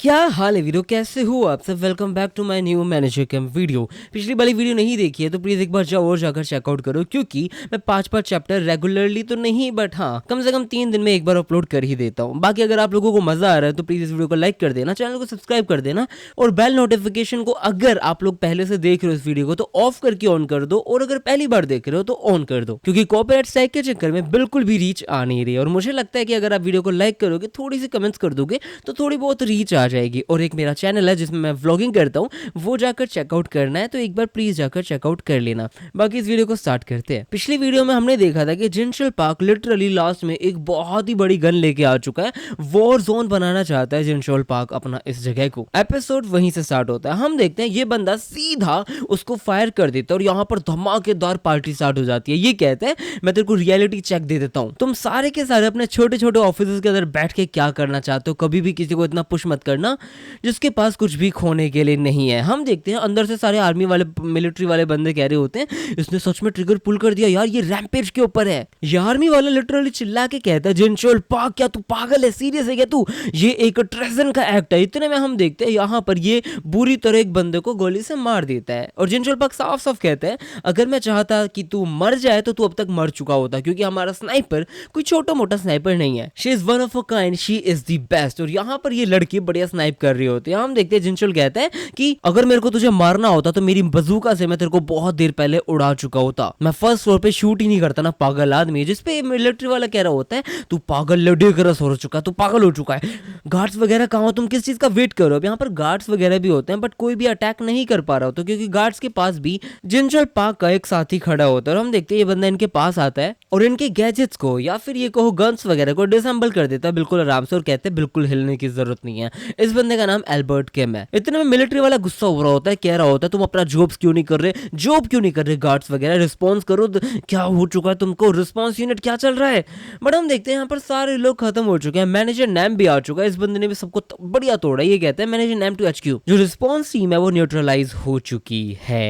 क्या हाल है वीडियो, कैसे हो आप सब। Welcome back to my new manager camp video. पिछली वाली वीडियो नहीं देखी है तो प्लीज एक बार जाओ और जाकर चेकआउट करो, क्योंकि मैं 5-5 चैप्टर रेगुलरली तो नहीं बट हाँ कम से कम 3 दिन में एक बार अपलोड कर ही देता हूँ। बाकी अगर आप लोगों को मजा आ रहा है तो प्लीज इस वीडियो को लाइक कर देना, चैनल को सब्सक्राइब कर देना और बेल नोटिफिकेशन को अगर आप लोग पहले से देख रहे हो इस वीडियो को तो ऑफ करके ऑन कर दो, और अगर पहली बार देख रहे हो तो ऑन कर दो, क्योंकि कॉपीराइट स्ट्राइक के चक्कर में बिल्कुल भी रीच आ नहीं रही। और मुझे लगता है कि अगर आप वीडियो को लाइक करोगे, थोड़ी सी कमेंट्स कर दोगे तो थोड़ी बहुत रीच आ जाएगी। और एक मेरा चैनल है जिसमें मैं व्लॉगिंग करता हूँ, वो जाकर चेकआउट करना है तो एक बार प्लीज जाकर चेकआउट कर लेना। बाकी इस वीडियो को स्टार्ट करते हैं। पिछली वीडियो में हमने देखा था कि जिनशल पार्क लिटरली लास्ट में एक बहुत ही बड़ी गन लेके आ चुका है, वॉर जोन बनाना चाहता है जिनशल पार्क अपना इस जगह को। एपिसोड वहीं से स्टार्ट होता है। हम देखते हैं ये बंदा सीधा उसको फायर कर देता है और यहाँ पर धमाकेदार पार्टी स्टार्ट हो जाती है। ये कहते हैं मैं तेरे को रियलिटी चेक दे देता हूँ, तुम सारे के सारे अपने छोटे छोटे ऑफिस के अंदर बैठ के क्या करना चाहते हो, कभी भी किसी को इतना पुश मत करना जिसके पास कुछ भी खोने के लिए नहीं है। हम देखते हैं अंदर से सारे आर्मी वाले मिलिट्री वाले बंदे कह रहे होते हैं इसने सच में ट्रिगर पुल कर दिया यार, ये रैम्पेज के ऊपर है। ये आर्मी वाला लिटरली चिल्ला के कहता है जिनशल पार्क क्या तू पागल है, सीरियस है क्या तू, ये एक ट्रेजन का एक्ट है। इतने में हम देखते हैं यहाँ पर ये बुरी तरह एक बंदे को गोली से मार देता है और जिनशल पार्क साफ साफ कहते हैं अगर मैं चाहता कि तू मर जाए तो तू अब तक मर चुका होता, क्योंकि हमारा स्नाइपर कोई छोटा मोटा स्नाइपर नहीं है। She is one of a kind, she is the best. और यहाँ पर ये लड़की बढ़िया स्नाइप कर रही होती है। हम देखते हैं जिनशल कहता है कि अगर मेरे को तुझे मारना होता तो मेरी बंदूका से मैं तेरे को बहुत देर पहले उड़ा चुका होता, मैं फर्स्ट फ्लोर पे शूट ही नहीं करता ना पागल आदमी। जिसपे मिलिट्री वाला कह रहा होता है तू पागल लड़े करस हो चुका है, तू पागल हो चुका है, गार्ड्स वगैरह कहाँ हो, तुम किस चीज का वेट करो। अब यहाँ पर गार्ड्स वगैरह भी होते हैं बट कोई भी अटैक नहीं कर पा रहा होता, क्योंकि गार्ड्स के पास भी जिनशल पार्क का एक साथी खड़ा होता है। और हम देखते हैं ये बंदा इनके पास आता है और इनके गैजेट्स को या फिर ये कहो गन्स वगैरह को डिसेंबल कर देता है बिल्कुल आराम से, और कहते हैं बिल्कुल हिलने की जरूरत नहीं है। इस बंदे का नाम एल्बर्ट किम है। इतने में मिलिट्री वाला गुस्सा हो रहा होता है, कह रहा होता है तुम अपना जॉब क्यों नहीं कर रहे गार्ड्स वगैरह, रिस्पॉन्स करो, क्या हो चुका है तुमको, रिस्पॉन्स यूनिट क्या चल रहा है। बट हम देखते हैं यहाँ पर सारे लोग खत्म हो चुके हैं, मैनेजर नैम भी आ चुका है। इस बंदे ने भी सबको बढ़िया तोड़ा। ये कहते हैं मैनेजर नैम टू HQ, जो रिस्पॉन्स टीम है वो न्यूट्रलाइज हो चुकी है।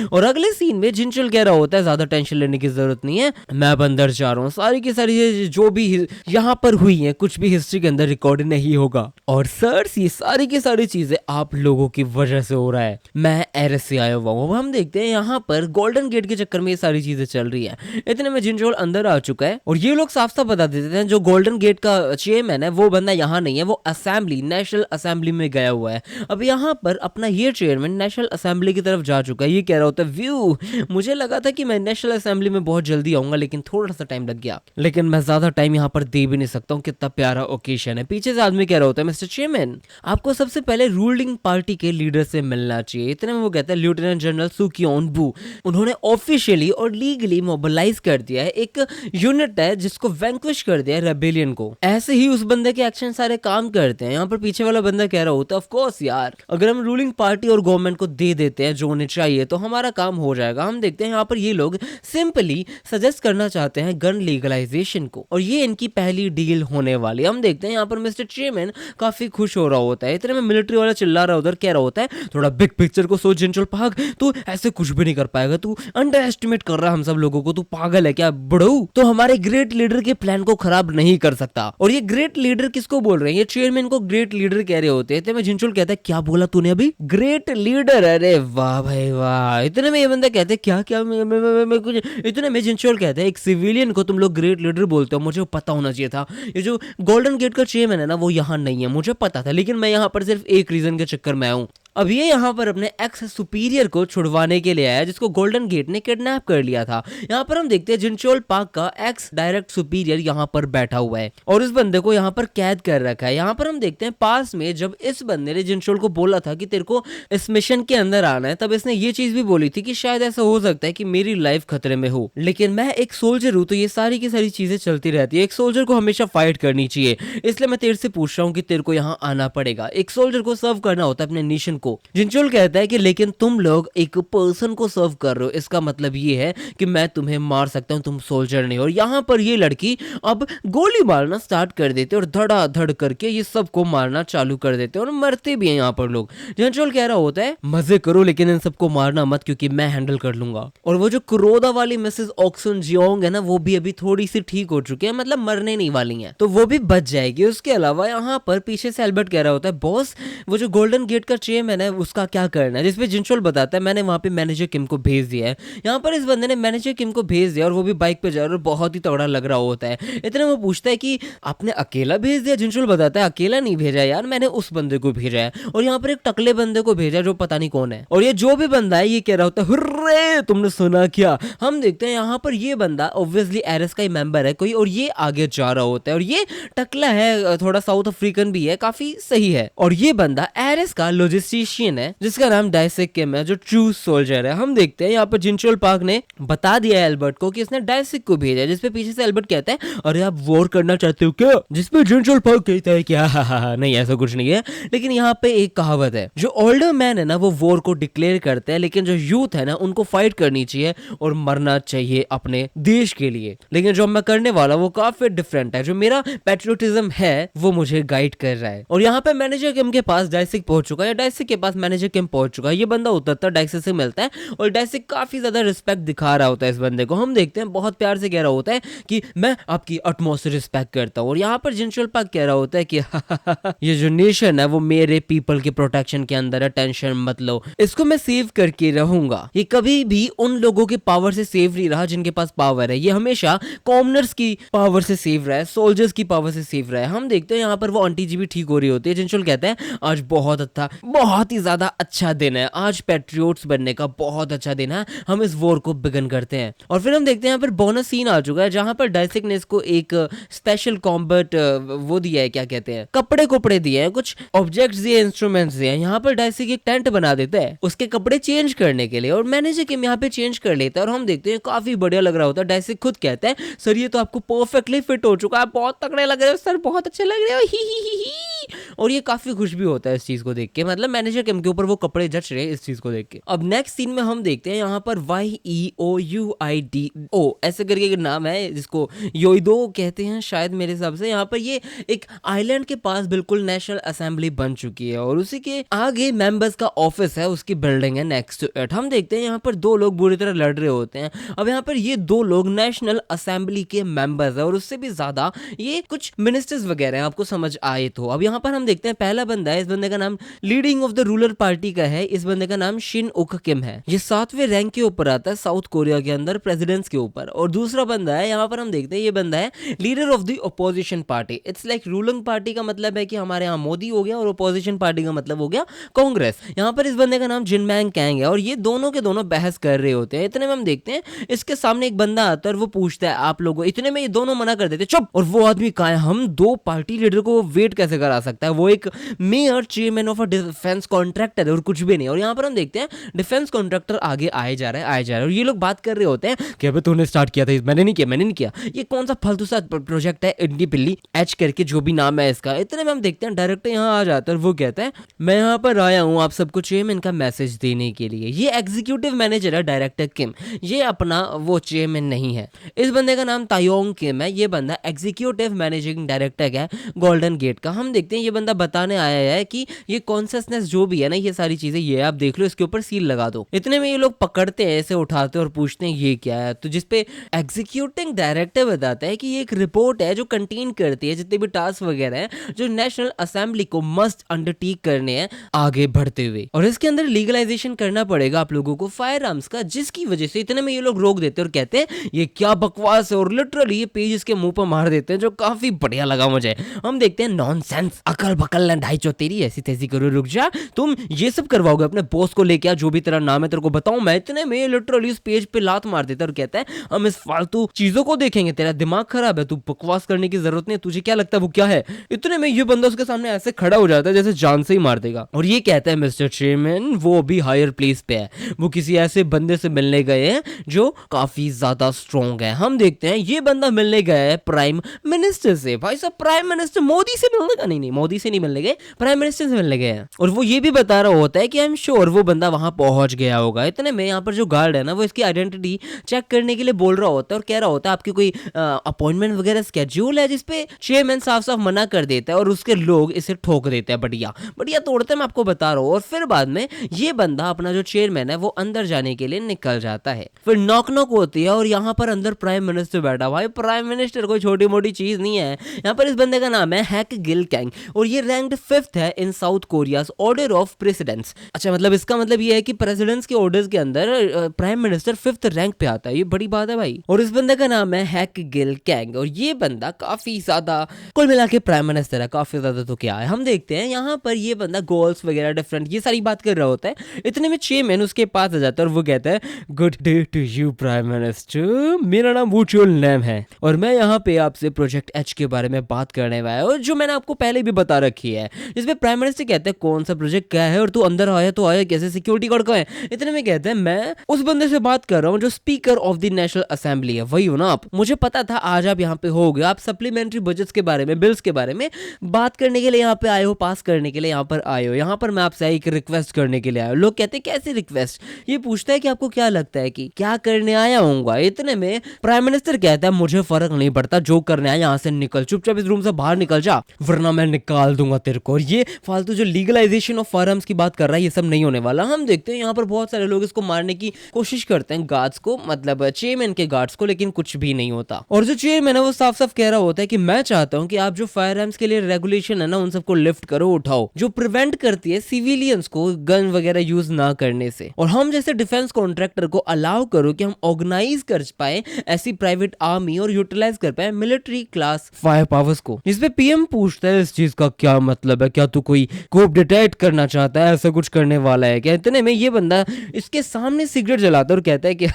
और अगले सीन में जिनशल कह रहा होता है ज्यादा टेंशन लेने की जरूरत नहीं है, मैं अब अंदर जा रहा हूँ, सारी की सारी जो भी यहाँ पर हुई है कुछ भी हिस्ट्री के अंदर रिकॉर्ड नहीं होगा। और सर ये सारी की सारी चीजें आप लोगों की वजह से हो रहा है, मैं एरस से आया हुआ हूँ। हम देखते हैं यहाँ पर गोल्डन गेट के चक्कर में ये सारी चीजें चल रही है। इतने में जिनशल अंदर आ चुका है और ये लोग साफ साफ बता देते हैं जो गोल्डन गेट का चेयरमैन है वो बंदा यहाँ नहीं है, वो असेंबली नेशनल असेंबली में गया हुआ है। अब यहाँ पर अपना ये चेयरमैन नेशनल असेंबली की तरफ जा चुका है। ये कह रहा होता है व्यू, मुझे लगा था कि मैं नेशनल असेंबली में बहुत जल्दी आऊंगा लेकिन थोड़ा सा टाइम लग गया, लेकिन मैं ज्यादा टाइम यहाँ पर दे भी नहीं सकता हूँ, कितना प्यारा ओकेशन है। पीछे से आदमी कह रहा होता है मिस्टर चेयरमैन आपको सबसे पहले रूलिंग पार्टी के लीडर से मिलना चाहिए। इतने में वो कहता है लेफ्टिनेंट जनरल सुकियोन बू, उन्होंने ऑफिशियली और लीगली मोबिलाइज कर दिया है, एक यूनिट है जिसको वैंक्विश कर दिया है रेबेलियन को। ऐसे ही उस बंदे के एक्शन सारे काम करते हैं। यहाँ पर पीछे वाला बंदा कह रहा होता है ऑफ कोर्स यार, अगर हम रूलिंग पार्टी और गवर्नमेंट को दे देते हैं जो उन्हें चाहिए तो हमारा काम हो जाएगा। हम देखते हैं यहाँ पर ये लोग सिंपली सजेस्ट करना चाहते हैं गन लीगलाइजेशन को, और ये इनकी पहली डील होने वाली। हम देखते हैं यहाँ पर मिस्टर चेयरमैन काफी खुश हो रहा होता है। इतने में मिलिट्री वाला चिल्ला रहा उधर, कह रहा होता है थोड़ा बिग पिक्चर को सोच जिनशल पार्क, तू ऐसे कुछ भी नहीं कर पाएगा, तू अंडर एस्टिमेट कर रहा है हम सब लोगों को, तू पागल है क्या बड़ू, तो हमारे ग्रेट लीडर के प्लान को खराब नहीं कर सकता। और ये ग्रेट लीडर किसको बोल रहे हैं, ये चेयरमैन को ग्रेट लीडर कह रहे होते हैं। इतने में जिनशल कहता है क्या बोला तूने अभी, ग्रेट लीडर, अरे वाह भाई वाह। इतने में ये बंदा कहते हैं क्या क्या कुछ। इतने में जिनशल कहते हैं एक सिविलियन को तुम लोग ग्रेट लीडर बोलते हो, मुझे पता होना चाहिए था ये जो गोल्डन गेट का चेयरमैन है ना वो यहाँ नहीं है, मुझे पता था, लेकिन मैं यहाँ पर सिर्फ एक रीजन के चक्कर में आया हूँ। अब ये यहाँ पर अपने एक्स सुपीरियर को छुड़वाने के लिए आया जिसको गोल्डन गेट ने किडनैप कर लिया था। यहाँ पर हम देखते हैं जिनशल पार्क का एक्स डायरेक्ट सुपीरियर यहाँ पर बैठा हुआ है और इस बंदे को यहाँ पर कैद कर रखा है। यहाँ पर हम देखते हैं पास में जब इस बंदे ने जिनशल को बोला था कि तेरे को इस मिशन के अंदर आना है, तब इसने ये चीज भी बोली थी कि शायद ऐसा हो सकता है कि मेरी लाइफ खतरे में हो, लेकिन मैं एक सोल्जर हूँ तो ये सारी की सारी चीजें चलती रहती है, एक सोल्जर को हमेशा फाइट करनी चाहिए, इसलिए मैं तेरे से पूछ रहा हूँ कि तेरे को यहाँ आना पड़ेगा। एक सोल्जर को सर्व करना होता है अपने नेशन को। जिनचोल कहता है कि लेकिन तुम लोग एक पर्सन को सर्व कर रहे हो, इसका मतलब ये है कि मैं तुम्हें मार सकता हूँ, तुम सोल्जर नहीं हो। और यहाँ पर ये लड़की अब गोली मारना स्टार्ट कर देते और धड़ाधड़ करके ये सबको मारना चालू कर देते और मरते भी हैं यहाँ पर लोग। जिनचोल कह रहा होता है मजे करो लेकिन इन सबको मारना मत क्योंकि मैं हैंडल कर लूंगा। और वो जो कुरोदा वाली मिसेस ऑक्सन जियोंग है ना, वो भी अभी थोड़ी सी ठीक हो चुकी है, मतलब मरने नहीं वाली हैं, तो वो भी बच जाएगी। उसके अलावा यहाँ पर पीछे से एल्बर्ट कह रहा होता है बॉस वो जो गोल्डन गेट का चेयरमैन है उसका क्या करना है, जिसपे जिनचोल बताता है मैंने वहां पे मैनेजर किम को भेज दिया है। यहाँ पर इस बंदे ने मैनेजर किम को भेज दिया और वो भी बाइक पे जा रहा है और बहुत ही तगड़ा लग रहा होता है। इतने वो पूछता है कि आपने अकेला भेज दिया? जिनचोल बताता है अकेला नहीं भेजा यार, मैंने उस बंदे को भेजा है और यहाँ पर एक टकले बंदे को भेजा जो पता नहीं कौन है। और ये जो भी बंदा है ये कह रहा होता है हुर्रे तुमने सुना क्या। हम देखते हैं यहाँ पर ये बंदा ऑब्वियसली एरस का ही मेंबर है कोई और ये आगे जा रहा होता है और ये टकला है, थोड़ा साउथ अफ्रीकन भी है, काफी सही है। और ये बंदा एरस का लॉजिस्टिशियन है जिसका नाम डायसेक किम है जो ट्रू सोल्जर है। हम देखते हैं यहाँ पर जिनचोल पार्क ने बता दिया है एल्बर्ट को कि इसने डायसेक को भेजा, जिसपे पीछे से एल्बर्ट कहता है अरे आप वॉर करना चाहते हो क्या, जिसपे जिनचोल पार्क कहता है क्या नहीं ऐसा कुछ नहीं है। लेकिन यहाँ पे एक कहावत है, जो ओल्डर मैन है ना वो वॉर को डिक्लेयर करते हैं लेकिन जो यूथ है ना उनको फाइट करनी चाहिए और मरना चाहिए अपने देश के लिए। लेकिन जो मैं करने वाला वो काफी डिफरेंट है, जो मेरा पैट्रियोटिज्म है वो मुझे गाइड कर रहा है। और यहाँ पे मैनेजर किम के पास डायसिक पहुंच चुका है, डायसिक के पास मैनेजर किम पहुंच चुका है। ये बंदा उतरता डायसिक से मिलता है और डायसिक काफी ज्यादा रिस्पेक्ट दिखा रहा होता है इस बंदे को। हम देखते हैं बहुत प्यार से कह रहा होता है कि मैं आपकी अटमोस्ट रिस्पेक्ट करता हूँ। और यहाँ पर जिनचोल पार्क कह रहा होता है कि ये जो नेशन है वो मेरे पीपल के प्रोटेक्शन के अंदर है, टेंशन मत लो, इसको मैं सेव करके रहूंगा। ये कभी भी उन लोगों के पावर से सेव नहीं रहा जिनके पास पावर है, ये हमेशा कॉमनर्स की पावर से सेव रहा है, सोल्जर्स की पावर से सेव रहा है। हम देखते हैं यहाँ पर वो आंटी जी भी ठीक हो रही होती है। जिनचोल कहता है आज बहुत ही ज्यादा अच्छा दिन है, आज पैट्रियोट्स बनने का बहुत अच्छा दिन है, हम इस वॉर को बिगन करते हैं। और फिर हम देखते हैं यहाँ पर बोनस सीन आ चुका है जहां पर डायसिक ने इसको एक स्पेशल कॉम्बैट वो दिया है, क्या कहते हैं, कपड़े दिए हैं, कुछ ऑब्जेक्ट्स दिए, इंस्ट्रूमेंट्स दिए हैं। यहाँ पर डायसिक एक टेंट बना देता है उसके कपड़े चेंज करने के लिए और मैनेजर किम यहाँ पे चेंज कर लेता है और हम देखते हैं काफी बढ़िया लग रहा होता है। डायसिक खुद कहता है सर ये तो आपको परफेक्टली फिट हो चुका है, बहुत तगड़े लग रहे हो सर, बहुत अच्छे लग रहे हो ही। और ये काफी खुश भी होता है इस चीज को देख के, मतलब मैनेजर किम के ऊपर वो कपड़े जच रहे हैं इस चीज को देख के। अब नेक्स्ट सीन में हम देखते हैं यहाँ पर YEOUIDO ऐसे करके एक नाम है जिसको योइडो कहते हैं शायद मेरे हिसाब से। यहाँ पर ये एक आइलैंड के पास बिल्कुल नेशनल असेंबली बन चुकी है और उसी के आगे मेंबर्स का ऑफिस है, उसकी बिल्डिंग है नेक्स्ट टू इट। हम देखते हैं यहाँ पर दो लोग बुरी तरह लड़ रहे होते हैं। अब यहाँ पर ये दो लोग नेशनल असेंबली के मेंबर्स है और उससे भी ज्यादा ये कुछ मिनिस्टर्स वगैरह हैं, आपको समझ आए तो। अब यहाँ पर हम देखते हैं पहला बंदा है, इस बंदे का नाम leading of the ruler party का है, इस बंदे का नाम शिन उक किम है। ये 7वें रैंक के ऊपर आता है साउथ कोरिया के अंदर प्रेसिडेंट्स के ऊपर। और दूसरा बंदा है यहाँ पर हम देखते हैं ये बंदा है leader of the opposition party. It's like ruling party का मतलब है कि हमारे यहाँ मोदी हो गया और अपोजिशन पार्टी का मतलब हो गया कांग्रेस। यहाँ पर इस बंदे का नाम जिनमैंग कैंग है और ये दोनों के दोनों बहस कर रहे होते हैं। इतने में हम देखते हैं इसके सामने एक बंदा आता है और वो पूछता है आप लोगों, इतने में ये दोनों मना कर देते चुप। और वो आदमी कहा है हम दो पार्टी लीडर को वेट कैसे करा सकता है, वो एक mayor chairman of a defence contractor है और कुछ भी नहीं। और यहाँ पर हम देखते हैं डिफेंस कॉन्ट्रैक्टर आगे आए जा रहा है और ये लोग बात कर रहे होते हैं कि अबे तूने स्टार्ट किया था, मैंने नहीं किया, ये कौन सा फालतू सा प्रोजेक्ट है इंडी पिल्ली एच करके जो भी नाम है इसका। इतने में हम देखते हैं डायरेक्टर यहाँ आ जाता है और वो कहता है मैं यहाँ पर आया हूँ आप सबको चेयरमैन का मैसेज देने के लिए। ये एग्जीक्यूटिव मैनेजर है डायरेक्टर किम, ये अपना वो चेयरमैन नहीं है। इस बंदे का नाम तायोंग किम है, ये बंदा एग्जीक्यूटिव मैनेजिंग डायरेक्टर है गोल्डन गेट का। हम देखते हैं ये बंदा बताने आया है कि ये कॉन्सियसनेस जो भी है ना, ये सारी चीजें ये आप देख लो, इसके ऊपर सील लगा दो। इतने में ये लोग पकड़ते हैं, ऐसे उठाते हैं और पूछते हैं ये क्या है, तो जिसपे एग्जीक्यूटिंग डायरेक्टर बताता है कि ये एक रिपोर्ट है जो कंटेन करती है जितने भी टास्क वगैरह हैं जो नेशनल असेंबली को मस्ट अंडरटेक करने हैं आगे बढ़ते हुए। और इसके अंदर लीगलाइजेशन करना पड़ेगा आप लोगों को फायर आर्म्स का, जिसकी वजह से इतने में ये लोग रोक देते हैं और कहते हैं ये क्या बकवास है और लिटरली ये पेज इसके मुंह पर मार देते हैं, जो काफी बढ़िया लगा मुझे। हम देखते हैं नॉनसेंस, अकल बकल ढाई चो तेरी, ऐसी तैसी करो, रुक जा, तुम ये सब करवाओगे अपने बॉस को लेके, जो भी तेरा नाम है तेरे को बताऊं मैं। इतने में लिटरली इस पेज पे लात मार देता है और कहता है हम इस फालतू चीजों को देखेंगे, तेरा दिमाग खराब है, तू बकवास करने की जरूरत नहीं है, तुझे क्या लगता है वो क्या है। इतने में ये बंदा उसके सामने ऐसे खड़ा हो जाता है जैसे जान से ही मार देगा और ये कहता है मिस्टर चेयरमैन वो भी हायर प्लेस पे है, वो किसी ऐसे बंदे से मिलने गए हैं जो काफी ज्यादा स्ट्रॉन्ग है। हम देखते हैं ये बंदा मिलने गया है प्राइम मिनिस्टर से। भाई साहब प्राइम मिनिस्टर मोदी से मिलने का नहीं, मोदी से नहीं मिलने गए, प्राइम मिनिस्टर से मिलने गए हैं। और वो ये भी बता रहा होता है कि आई एम श्योर वो बंदा वहां पहुंच गया होगा। इतने में यहाँ पर जो गार्ड है ना वो इसकी आइडेंटिटी चेक करने के लिए बोल रहा होता है और कह रहा होता है आपकी कोई अपॉइंटमेंट वगैरह स्केड्यूल है, जिसपे चेयरमैन साफ साफ मना कर देता है और उसके लोग इसे ठोक देते हैं। बढ़िया बढ़िया तोड़ते हैं, मैं आपको बता रहा हूँ। और फिर बाद में ये बंदा अपना जो चेयरमैन है वो अंदर जाने के लिए निकल जाता है। फिर नॉक नॉक होती है और यहाँ पर अंदर प्राइम मिनिस्टर बैठा। भाई प्राइम मिनिस्टर कोई छोटी मोटी चीज नहीं है। यहाँ पर इस बंदे का नाम है हैक गिल कैंग और ये रैंक्ड 5th है in South Korea's order of presidents. अच्छा, मतलब इसका मतलब ये है कि प्रेसिडेंट्स के ऑर्डर्स के अंदर प्राइम मिनिस्टर 5th रैंक पे आता है। ये बड़ी बात है भाई। और इस बंदे का नाम है हैक गिल कैंग और ये बंदा काफी ज्यादा कुल मिला के प्राइम मिनिस्टर है। काफी ज्यादा तो क्या है, हम देखते हैं यहाँ पर ये बंदा गोल्स वगैरह डिफरेंट ये सारी बात कर रहा होता है। इतने में चेयरमैन उसके पास आ जाता है और वो कहता है good day to you prime minister, मेरा नाम वुचुअल नेम है और मैं यहाँ पे आपसे प्रोजेक्ट एच के बारे में बात करने वाला हूँ, जो मैंने आपको पहले भी बता रखी है। जिसमें प्राइम मिनिस्टर कहते हैं कौन सा प्रोजेक्ट क्या है और तू अंदर आया तो आया कैसे, सिक्योरिटी गार्ड कहाँ है। इतने में कहते हैं मैं उस बंदे से बात कर रहा हूँ जो speaker of the national assembly है, वही हो ना आप। मुझे पता था आज आप यहाँ पे हो गए, आप सप्लीमेंट्री बजट्स के बारे में, बिल्स के बारे में बात करने के लिए यहाँ पे आए हो, पास करने के लिए यहाँ पर आए हो। यहाँ पर मैं आपसे एक रिक्वेस्ट करने के लिए आया हूँ। लोग कहते हैं कैसी रिक्वेस्ट, ये पूछता है कि आपको क्या लगता है कि क्या करने आया हूँ। इतने में प्राइम मिनिस्टर कहता है मुझे फर्क नहीं पड़ता, जो करने आया यहाँ से निकल, चुपचाप इस रूम से बाहर निकल जा वरना मैं निकाल दूंगा तेरे को। और ये फालतू जो लीगलाइजेशन ऑफ फायरआर्म्स की बात कर रहा है ये सब नहीं होने वाला। हम देखते हैं यहाँ पर बहुत सारे लोग इसको मारने की कोशिश करते हैं, गार्ड्स को, मतलब चेयरमैन के गार्ड्स को, लेकिन कुछ भी नहीं होता। और जो चेयरमैन है वो साफ साफ कह रहा होता है कि मैं चाहता हूँ कि आप जो फायरआर्म्स के लिए रेगुलेशन है ना उन सबको लिफ्ट करो, उठाओ, जो प्रिवेंट करती है सिविलियंस को गन वगैरह यूज ना करने से। और हम जैसे डिफेंस कॉन्ट्रैक्टर को अलाउ करो कि हम ऑर्गेनाइज कर पाए ऐसी प्राइवेट आर्मी और यूटिलाइज कर पाए मिलिट्री क्लास फायर पावर्स को। इस पे पीएम पूछता है इस चीज का क्या मतलब है, क्या तू कोई कोप डिटेक्ट करना चाहता है, ऐसा कुछ करने वाला है क्या। इतने में ये बंदा इसके सामने सिगरेट जलाता है और कहता है कि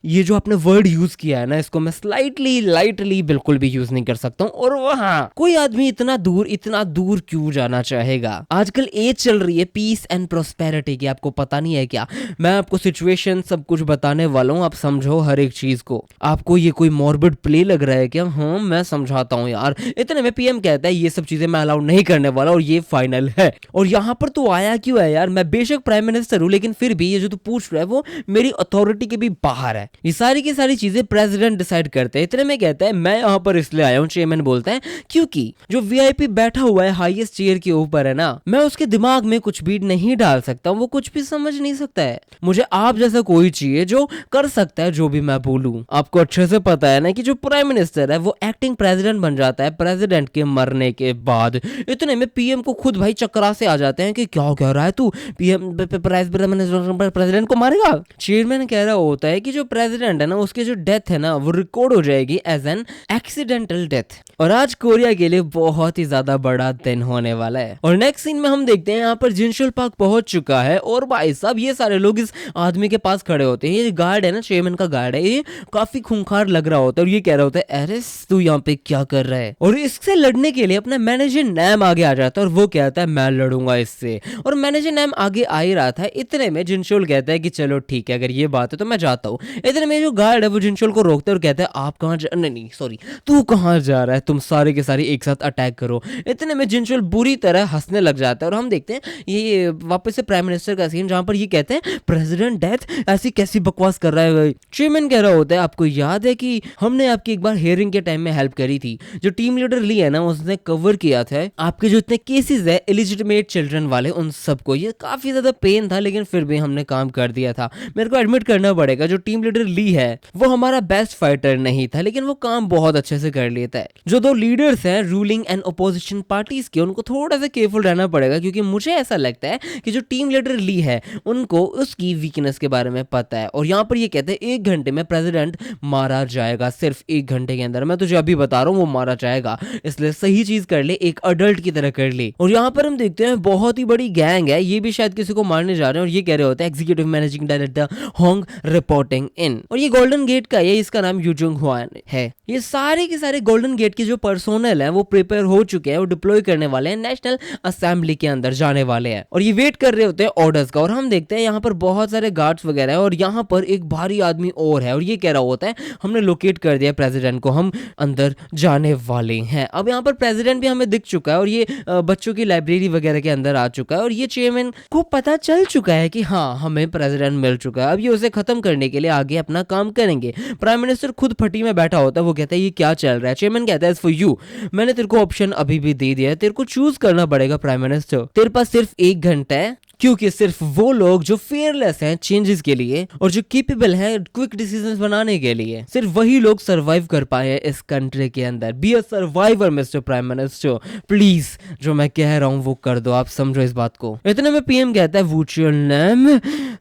ये जो आपने वर्ड यूज किया है ना इसको मैं स्लाइटली लाइटली बिल्कुल भी यूज नहीं कर सकता हूँ। और वहां कोई आदमी इतना दूर क्यों जाना चाहेगा। आजकल एज चल रही है पीस एंड प्रोस्पेरिटी की, आपको पता नहीं है क्या। मैं आपको सिचुएशन सब कुछ बताने वाला हूँ, आप समझो हर एक चीज को। आपको ये कोई मॉर्बिड प्ले लग रहा है क्या? हाँ मैं समझाता हूँ यार। इतने में पीएम कहता है ये सब चीजें मैं अलाउ नहीं करने वाला और ये फाइनल है। और यहाँ पर तू आया क्यों है यार? मैं बेशक प्राइम मिनिस्टर हूँ लेकिन फिर भी ये जो तू पूछ रहा है वो मेरी अथॉरिटी के भी बाहर है। ये सारी की सारी चीजें प्रेसिडेंट डिसाइड करते हैं। इतने में कहता है मैं यहाँ पर इसलिए आया हूँ, चेयरमैन बोलता है, क्योंकि जो वीआईपी बैठा हुआ है हाईएस्ट चेयर के ऊपर है ना, मैं उसके दिमाग में कुछ भी नहीं डाल सकता, वो कुछ भी समझ नहीं सकता है। मुझे आप जैसा कोई चाहिए जो कर सकता है जो भी मैं बोलूं। आपको अच्छे से पता है ना कि जो प्राइम मिनिस्टर है वो एक्टिंग प्रेसिडेंट बन जाता है प्रेसिडेंट के मरने के बाद। इतने में पीएम को खुद भाई चक्रा से आ जाते हैं कि क्या कह रहा है तू, पीएम प्रेसिडेंट को मारेगा। चेयरमैन कह रहा होता है कि जो प्रेसिडेंट है ना उसकी जो डेथ है ना वो रिकॉर्ड हो जाएगी एज एन एक्सीडेंटल डेथ। और आज कोरिया के लिए बहुत ही ज्यादा बड़ा दिन होने वाला है। और नेक्स्ट सीन में हम देखते हैं यहाँ पर जिनशुल पार्क पहुंच चुका है और भाई साहब ये सारे लोग इस आदमी के पास खड़े होते हैं। ये गार्ड है ना, चेयरमैन का गार्ड है, ये काफी खूंखार लग रहा होता है और ये कह रहा होता है अरे तू यहाँ पे क्या कर रहा है। और इससे लड़ने के लिए अपना मैनेजर नैम आगे आ जाता है और वो कहता है मैं लड़ूंगा इससे। और मैनेजर नैम आगे आ ही रहा था। इतने में जिनशुल कहता है कि चलो ठीक है अगर ये बात है तो मैं जाता हूँ। इतने में जो गार्ड है वो जिनशुल को रोकता है और कहता है आप कहाँ जा, नहीं सॉरी तू कहाँ जा रहा है, तुम सारे के सारे एक साथ अटैक करो। इतने में जिनशुल बुरी तरह हंसने लग जाता है और हम देखते हैं ये वापस से प्राइम मिनिस्टर का सीन जहां पर ये कहते हैं प्रेसिडेंट डेथ, ऐसी कैसी बकवास कर रहा है भाई। चेयरमैन कह रहा होता है आपको याद है कि हमने आपकी एक बार हियरिंग के टाइम में हेल्प करी थी, जो टीम लीडर ली है ना उसने कवर किया था आपके जो इतने केसेस है इलिजिटिमेट चिल्ड्रन वाले उन सबको। ये काफी ज्यादा पेन था लेकिन फिर भी हमने काम कर दिया था। मेरे को एडमिट करना पड़ेगा जो टीम लीडर ली है वो हमारा बेस्ट फाइटर नहीं था लेकिन वो काम बहुत अच्छे से कर लेता है। जो दो लीडर्स हैं रूलिंग एंड ओपोजिशन पार्टीज के उनको थोड़ा सा केयरफुल रहना पड़ेगा क्योंकि मुझे ऐसा लगता है कि जो टीम लीडर ली है उनको उसकी वीकनेस के बारे में पता है। और यहाँ पर ये कहते हैं 1 घंटे में प्रेसिडेंट मारा जाएगा, सिर्फ 1 घंटे के अंदर। मैं तुझे अभी बता रहा हूँ वो मारा जाएगा, इसलिए सही चीज कर ले, एक अडल्ट की तरह कर ले। और यहाँ पर हम देखते हैं बहुत ही बड़ी गैंग है, ये भी शायद किसी को मारने जा रहे हैं और ये कह रहे होते हैं executive managing director Hong reporting in. और ये गोल्डन गेट का है, इसका नाम यूजुंग हुआन है। ये सारे के सारे गोल्डन गेट के जो पर्सोनल है वो प्रिपेयर हो चुके हैं, वो डिप्लॉय करने वाले हैं, नेशनल असेंबली के अंदर जाने वाले हैं और ये वेट कर रहे होते हैं ऑर्डर्स का। और हम देखते हैं यहाँ पर बहुत सारे गार्ड्स वगैरह है और यहाँ पर एक भारी आदमी और है और ये कह रहा होता है हमने लोकेट कर दिया प्रेसिडेंट को, हम अंदर जाने वाले हैं। अब यहाँ पर प्रेसिडेंट भी हमें दिख चुका है और ये बच्चों की लाइब्रेरी वगैरह के अंदर आ चुका है और ये चेयरमैन को पता चल चुका है कि हाँ हमें प्रेसिडेंट मिल चुका है। अब ये उसे खत्म करने के लिए आगे अपना काम करेंगे। प्राइम मिनिस्टर खुद फटी में बैठा होता है, वो कहता है ये क्या चल रहा है। चेयरमैन कहता है फॉर यू, मैंने तेरे को ऑप्शन अभी भी दे दिया है, तेरे को चूज करना पड़ेगा प्राइम मिनिस्टर, तेरे पास सिर्फ 1 घंटा है, क्योंकि सिर्फ वो लोग जो फेयरलेस हैं चेंजेस के लिए और जो केपेबल हैं क्विक डिसीजंस बनाने के लिए, सिर्फ वही लोग सरवाइव कर पाए हैं इस कंट्री के अंदर। Be a survivor mister prime minister, please जो मैं कह रहा हूँ वो कर दो, आप समझो इस बात को। इतने में पीएम कहता है व्हाट्स योर नेम,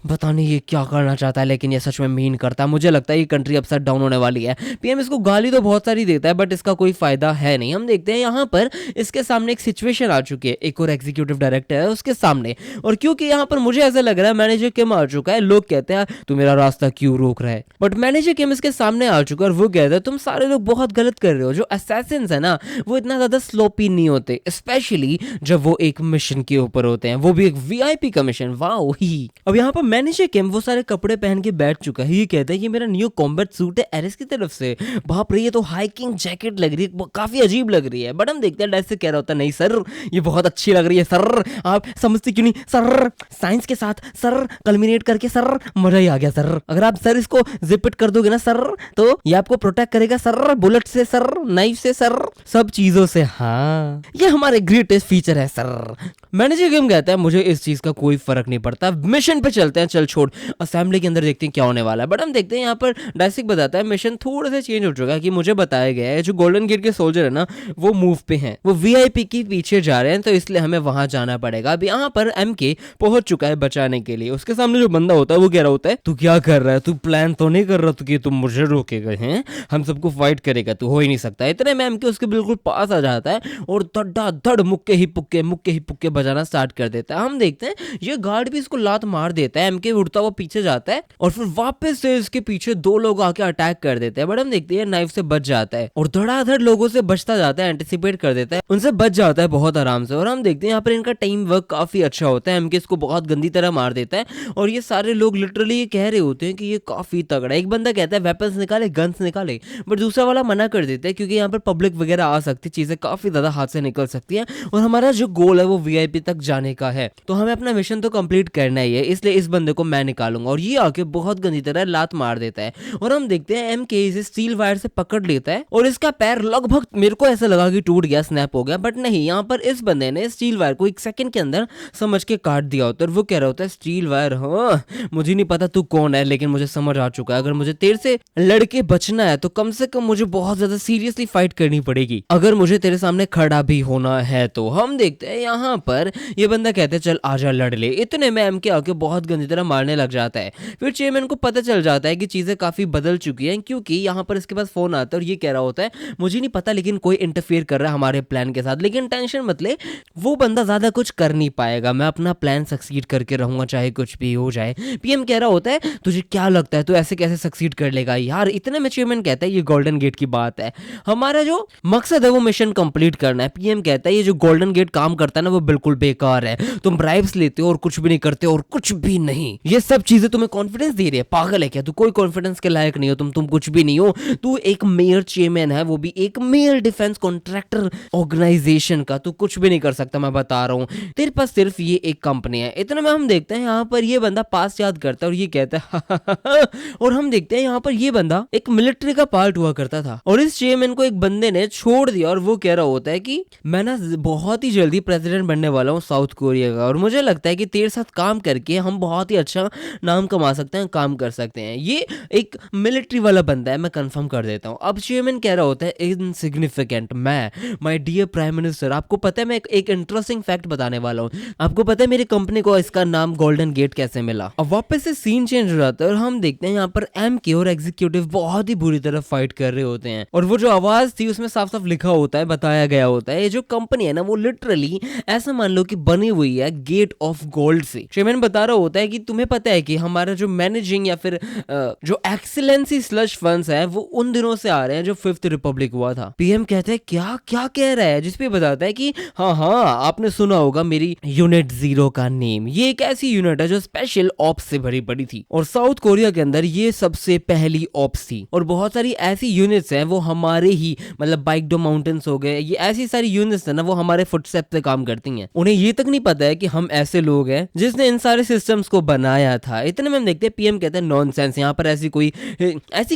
पता नहीं ये क्या करना चाहता है लेकिन ये सच में मीन करता है। मुझे लगता है ये कंट्री अपसेट डाउन होने वाली है। पीएम इसको गाली तो बहुत सारी देता है बट इसका कोई फायदा है नहीं। हम देखते हैं यहाँ पर इसके सामने एक सिचुएशन आ चुकी है, एक और एग्जीक्यूटिव डायरेक्टर है उसके सामने, और क्योंकि यहाँ पर मुझे ऐसा लग रहा है मैनेजर किम आ चुका है। लोग कहते हैं तू मेरा रास्ता क्यों रोक रहा है, बट मैनेजर किम इसके सामने आ चुका है और वो कहता है तुम सारे लोग बहुत गलत कर रहे हो। जो असैसिन्स है ना वो इतना ज्यादा स्लोपी नहीं होते, स्पेशली जब वो एक मिशन के ऊपर होते हैं, वो भी एक वीआईपी का मिशन। Wow he. अब यहाँ पर मैनेजर किम वो सारे कपड़े पहन के बैठ चुका है। ये कहता है ये मेरा न्यू कॉम्बैट सूट है एरिस की तरफ से। बाप रे ये तो हाइकिंग जैकेट लग रही है, काफी अजीब लग रही है। बट हम देखते हैं डायरेक्टर कह रहा होता है नहीं सर ये बहुत अच्छी लग रही है सर, आप समझते क्यों नहीं सर, साइंस के साथ सर कल्मिनेट करके सर मजा ही आ गया सर। अगर आप सर इसको जिप इट कर दोगे ना सर तो ये आपको प्रोटेक्ट करेगा सर, बुलेट से सर, नाइफ से सर, सब चीजों से। हाँ ये हमारे ग्रेटेस्ट फीचर है सर। मैनेजर किम कहता है मुझे इस चीज का कोई फर्क नहीं पड़ता, मिशन पे चलते हैं, चल छोड़ असेंबली के अंदर देखते हैं क्या होने वाला है। बट हम देखते हैं यहाँ पर डायसिक बताता है मिशन थोड़ा सा चेंज हो चुका है, कि मुझे बताया गया है जो गोल्डन गेट के सोल्जर है ना वो मूव पे हैं, वो वीआईपी के पीछे जा रहे हैं, तो इसलिए हमें वहां जाना पड़ेगा। अब यहाँ पर एमके पहुंच चुका है बचाने के लिए। उसके सामने जो बंदा होता है वो कह रहा होता है तू क्या कर रहा है, तू प्लान तो नहीं कर रहा तू कि तुम मुझे रोकेगा हैं, हम सबको फाइट करेगा, तू हो ही नहीं सकता। इतने में एमके उसके बिल्कुल पास आ जाता है और धड़ा धड़ मुक्के ही पुक्के बजाना स्टार्ट कर देता है। हम देखते हैं ये गार्ड भी इसको लात मार देता है, एमके उड़ता हुआ पीछे जाता है और फिर वापस से इसके पीछे 2 लोग आके अटैक कर देते हैं। बट हम देखते हैं नाइफ से बच जाता है और धड़ाधड़ लोगों से बचता जाता है, एंटिसिपेट कर देता है, उनसे बच जाता है बहुत आराम से। और हम देखते हैं यहाँ पर इनका टीम वर्क काफी अच्छा होता है, एमके इसको बहुत गंदी तरह मार देता है और ये सारे लोग लिटरली ये कह रहे होते हैं कि ये काफी तगड़ा है। एक बंदा कहता है वेपन्स निकाले, गन्स निकाले, बट दूसरा वाला मना कर देता है क्योंकि यहाँ पर पब्लिक वगैरह आ सकती, चीजें काफी ज्यादा हाथ से निकल सकती है और हमारा जो गोल है वो वीआईपी तक जाने का है, तो हमें अपना मिशन तो कंप्लीट करना ही है, इसलिए इस बंदे को मैं निकालूंगा। और ये आके बहुत गंदी तरह लात मार देता है और हम देखते हैं एमके इसे स्टील वायर से पकड़ लेता है और इसका पैर लगभग मेरे को ऐसा लगा कि टूट गया, स्नैप हो गया, बट नहीं, यहाँ पर इस बंदे ने स्टील वायर को 1 सेकंड के अंदर समझ के काट दिया होता है। वो कह रहा होता है स्टील वायर, हाँ मुझे नहीं पता तू कौन है लेकिन मुझे समझ आ चुका है, अगर मुझे तेरे से लड़के बचना है तो कम से कम मुझे बहुत ज्यादा सीरियसली फाइट करनी पड़ेगी, अगर मुझे तेरे सामने खड़ा भी होना है तो। हम देखते हैं यहाँ पर ये बंदा कहते हैं चल आजा लड़ ले। इतने में एमके आके बहुत गंदी तरह मारने लग जाता है। फिर चेयरमैन को पता चल जाता है कि चीजें काफी बदल चुकी हैं, क्योंकि यहाँ पर इसके पास फोन आता है और ये कह रहा होता है मुझे नहीं पता लेकिन कोई इंटरफेयर कर रहा है हमारे प्लान के साथ, लेकिन टेंशन मत ले, वो बंदा ज्यादा कुछ कर नहीं पाएगा, मैं अपना प्लान सक्सीड करके रहूंगा चाहे कुछ भी हो जाए। पीएम कह रहा होता है तुझे क्या लगता है तू ऐसे कैसे सक्सीड कर लेगा यार। इतने में चेयरमैन कहता है ये गोल्डन गेट की बात है, हमारा जो मकसद है वो मिशन कंप्लीट करना है। पीएम कहता है ये जो गोल्डन गेट काम करता है ना वो बिल्कुल बेकार है, तुम ब्राइब्स लेते हो और कुछ भी नहीं करते और कुछ भी नहीं, ये सब चीजें तुम्हें कॉन्फिडेंस दे रही है, पागल है क्या तू, कोई कॉन्फिडेंस के लायक नहीं हो तुम कुछ भी नहीं हो, तू एक मेयर चेयरमैन है, वो भी एक मेयर डिफेंस कॉन्ट्रैक्टर ऑर्गेनाइजेशन का, तू कुछ भी नहीं कर सकता, मैं बता रहा हूँ, तेरे पास सिर्फ ये एक कंपनी है। इतना में हम देखते हैं यहाँ पर ये बंदा पास याद करता है और ये कहता है और हम देखते हैं यहाँ पर ये बंदा एक मिलिट्री का पार्ट हुआ करता था और इस चेयरमैन को एक बंदे ने छोड़ दिया और वो कह रहा होता है कि मैं ना बहुत ही जल्दी प्रेसिडेंट बनने वाला हूँ साउथ कोरिया का और मुझे लगता है कि तेरे साथ काम करके हम बहुत ही अच्छा नाम कमा सकते हैं, काम कर सकते हैं। ये एक मिलिट्री वाला बंदा है, मैं कंफर्म कर देता हूँ। अब चेयरमैन कह रहा होता है इनसिग्निफिकेंट, मैं माय डियर प्राइम मिनिस्टर, आपको पता है मैं एक इंटरेस्टिंग फैक्ट बताने वाला हूँ, आपको पता है मेरी कंपनी को इसका नाम गोल्डन गेट कैसे मिला। अब वापस से सीन चेंज हो जाता है और हम देखते हैं यहाँ पर एमके और एग्जीक्यूटिव बहुत ही बुरी तरह फाइट कर रहे होते हैं और वो जो आवाज थी उसमें साफ साफ लिखा होता है, बताया गया होता है ये जो कंपनी है ना वो लिटरली ऐसा मान लो कि बनी हुई है गेट ऑफ गोल्ड से। चेयरमैन बता रहा होता है कि तुम्हें पता है कि हमारा जो मैनेजिंग या फिर जो एक्सीलेंसी स्लश फंड्स है वो उन दिनों से आ रहे हैं जो 5th रिपब्लिक हुआ था। पीएम कहते हैं क्या क्या कह रहा है, जिसपे बताता है कि हाँ आपने सुना होगा मेरी यूनिट 0 का नेम। ये एक ऐसी यूनिट है जो स्पेशल ऑप्स से भरी पड़ी थी और साउथ कोरिया के अंदर ये सबसे पहली ऑप्स थी। और बहुत सारी ऐसी यूनिट्स हैं वो हमारे ही मतलब बाइकडो माउंटेन्स हो गए, ये ऐसी सारी यूनिट्स है ना वो हमारे फुटस्टेप पे काम करती हैं। उन्हें ये तक नहीं पता है कि हम ऐसे लोग हैं जिसने इन सारे सिस्टम्स को बनाया था। इतने में हम देखते हैं पीएम कहते हैं नॉनसेंस, यहाँ पर ऐसी